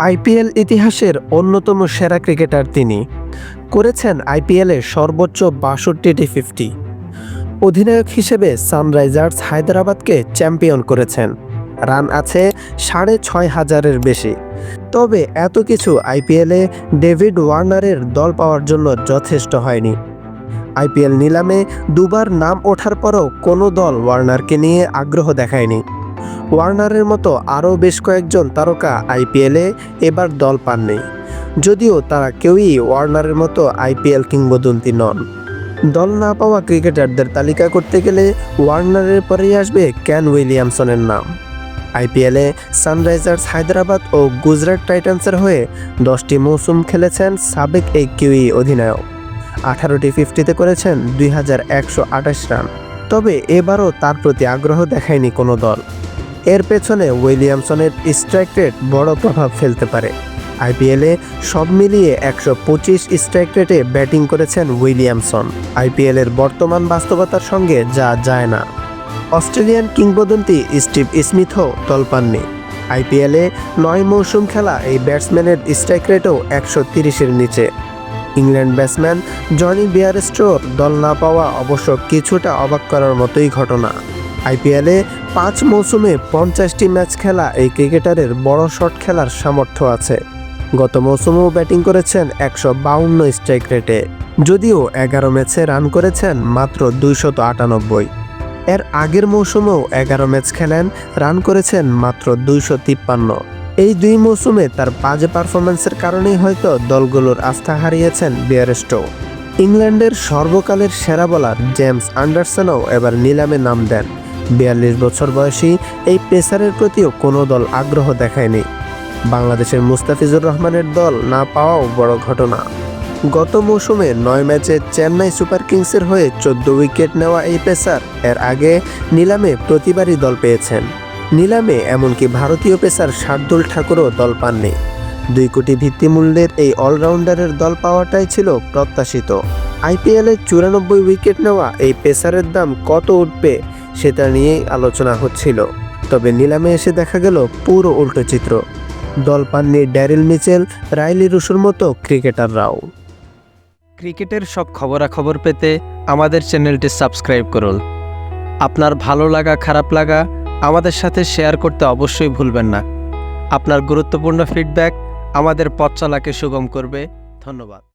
IPL ইতিহাসের অন্যতম সেরা ক্রিকেটার তিনি। করেছেন আইপিএলে সর্বোচ্চ ৬২টি 50। অধিনায়ক হিসেবে সানরাইজার্স হায়দরাবাদকে চ্যাম্পিয়ন করেছেন। রান আছে ৬,৫০০-এর বেশি। তবে এত কিছু আইপিএলে ডেভিড ওয়ার্নারের দল পাওয়ার জন্য যথেষ্ট হয়নি। আইপিএল নিলামে দুবার নাম ওঠার পরও কোনো দল ওয়ার্নারকে নিয়ে আগ্রহ দেখায়নি। ওয়ার্নারের মতো আরও বেশ কয়েকজন তারকা আইপিএলে এবার দল পাননি, যদিও তারা কেউই ওয়ার্নারের মতো আইপিএল কিংবদন্তি নন। দল না পাওয়া ক্রিকেটারদের তালিকা করতে গেলে ওয়ার্নারের পরেই আসবে কেন উইলিয়ামসনের নাম। আইপিএলে সানরাইজার্স হায়দরাবাদ ও গুজরাট টাইটান্সের হয়ে 10টি মৌসুম খেলেছেন সাবেক এই কিউই অধিনায়ক। 18টি 50-তে করেছেন 2128 রান। তবে এবারও তার প্রতি আগ্রহ দেখায়নি কোনো দল। এর পেছনে উইলিয়ামসনের স্ট্রাইক রেট বড় প্রভাব ফেলতে পারে। আইপিএলে সব মিলিয়ে 125 স্ট্রাইক রেটে ব্যাটিং করেছেন উইলিয়ামসন। আইপিএলের বর্তমান বাস্তবতার সঙ্গে যা যায় না। অস্ট্রেলিয়ান কিংবদন্তি স্টিভ স্মিথও দল পাননি। আইপিএলে 9 মৌসুম খেলা এই ব্যাটসম্যানের স্ট্রাইক রেটও 130-এর নিচে। ইংল্যান্ড ব্যাটসম্যান জনি বেয়ারস্টোর দল না পাওয়া অবশ্য কিছুটা অবাক করার মতোই ঘটনা। আইপিএলে 5 মৌসুমে 50টি ম্যাচ খেলা এই ক্রিকেটারের বড় শট খেলার সামর্থ্য আছে। গত মৌসুমেও ব্যাটিং করেছেন 152 স্ট্রাইক রেটে, যদিও 11 ম্যাচে রান করেছেন মাত্র 298। এর আগের মৌসুমেও 11 ম্যাচ খেলেন, রান করেছেন মাত্র 253। এই 2 মৌসুমে তার বাজে পারফরম্যান্সের কারণেই হয়তো দলগুলোর আস্থা হারিয়েছেন বেয়ারস্টো। ইংল্যান্ডের সর্বকালের সেরা বোলার জেমস অ্যান্ডারসনও এবার নিলামে নাম দেন। 42 বছর বয়সী এই পেসারের প্রতিও কোনো দল আগ্রহ দেখায়নি। বাংলাদেশের মুস্তাফিজুর রহমানের দল না পাওয়াও বড় ঘটনা। গত মৌসুমে 9 ম্যাচে চেন্নাই সুপার কিংসের হয়ে 14 উইকেট নেওয়া এই পেসার এর আগে নিলামে প্রতিবারই দল পেয়েছেন। নিলামে এমনকি ভারতীয় পেসার শার্দুল ঠাকুরও দল পাননি। 2 কোটি ভিত্তিমূল্যের এই অলরাউন্ডারের দল পাওয়াটাই ছিল প্রত্যাশিত। আইপিএলে 94 উইকেট নেওয়া এই পেসারের দাম কত উঠবে সেটা নিয়েই আলোচনা হচ্ছিল। তবে নিলামে এসে দেখা গেল পুরো উল্টো চিত্র। দল পাননি ড্যারিল মিচেল, রাইলি রুসোর মতো ক্রিকেটাররাও। ক্রিকেটের সব খবরাখবর পেতে আমাদের চ্যানেলটি সাবস্ক্রাইব করুন। আপনার ভালো লাগা খারাপ লাগা আমাদের সাথে শেয়ার করতে অবশ্যই ভুলবেন না। আপনার গুরুত্বপূর্ণ ফিডব্যাক আমাদের পথ চলাকে সুগম করবে। ধন্যবাদ।